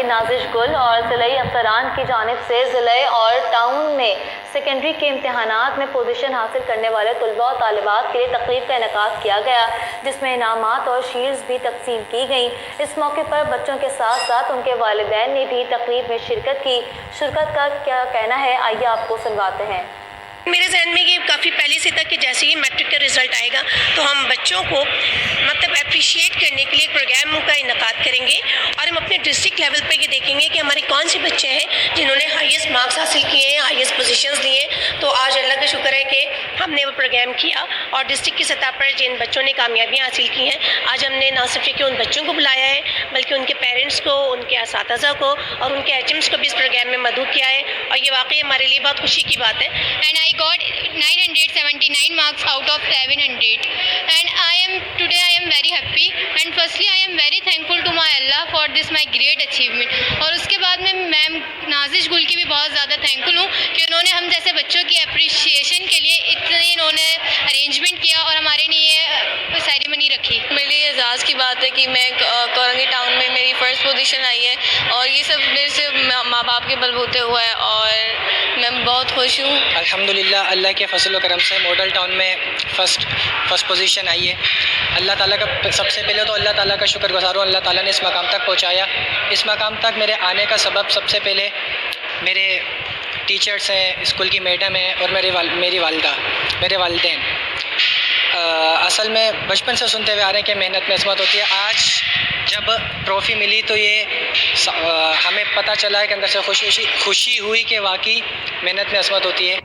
نازش گل اور ضلعی افسران کی جانب سے ضلع اور ٹاؤن میں سیکنڈری کے امتحانات میں پوزیشن حاصل کرنے والے طلباء اور طالبات کے لیے تقریب کا انعقاد کیا گیا، جس میں انعامات اور شیلڈز بھی تقسیم کی گئیں۔ اس موقع پر بچوں کے ساتھ ساتھ ان کے والدین نے بھی تقریب میں شرکت کی۔ شرکت کا کیا کہنا ہے، آئیے آپ کو سنواتے ہیں۔ میرے ذہن میں یہ کافی پہلے سے تھا کہ جیسے ہی میٹرک کا رزلٹ آئے گا تو ہم بچوں کو اپریشیٹ کرنے کے لیے پروگرام کا انعقاد کریں گے، اور ہم اپنے ڈسٹرکٹ لیول پہ یہ دیکھیں گے کہ ہمارے کون سے بچے ہیں جنہوں نے ہائیسٹ مارکس حاصل کیے ہیں، ہائیسٹ پوزیشنز لیے ہیں۔ تو آج اللہ کا شکر ہے کہ ہم نے وہ پروگرام کیا، اور ڈسٹرکٹ کی سطح پر جن بچوں نے کامیابیاں حاصل کی ہیں، آج ہم نے نہ صرف کہ ان بچوں کو بلایا ہے بلکہ ان کے پیرنٹس کو، ان کے اساتذہ کو اور ان کے ایچ ایمس کو بھی اس پروگرام میں مدعو کیا ہے، اور یہ واقعی ہمارے لیے بہت خوشی کی بات ہے۔ And I got 979 marks out of 700, and today I am very happy, and firstly I am very thankful to my Allah for this my great achievement. اور اس کے بعد میں میم نازش گل کی بھی بہت زیادہ تھینکفل ہوں کہ انہوں نے ہم جیسے بچوں کی اپریشیشن کے لیے اتنی انہوں نے ارینجمنٹ کیا اور ہمارے لیے یہ سیریمنی رکھی۔ میرے لیے اعزاز کی بات ہے کہ میں کورنگی ٹاؤن میں میری فرسٹ پوزیشن آئی ہے، اور یہ سب میرے سے ماں باپ کے بلبوتے ہوا ہے، اور میں بہت خوش ہوں۔ الحمدللہ اللہ کے فضل و کرم سے ماڈل ٹاؤن میں فرسٹ پوزیشن آئی ہے۔ اللہ تعالیٰ کا سب سے پہلے تو اللہ تعالیٰ کا شکر گزار ہوں، اللہ تعالیٰ نے اس مقام تک پہنچایا۔ اس مقام تک میرے آنے کا سبب سب سے پہلے میرے ٹیچرس ہیں، اسکول کی میڈم ہیں، اور میری والدہ، میرے والدین۔ اصل میں بچپن سے سنتے ہوئے آ رہے ہیں کہ محنت میں عصمت ہوتی ہے۔ آج جب ٹرافی ملی تو یہ ہمیں پتہ چلا ہے کہ اندر سے خوشی ہوئی کہ واقعی محنت میں عصمت ہوتی ہے۔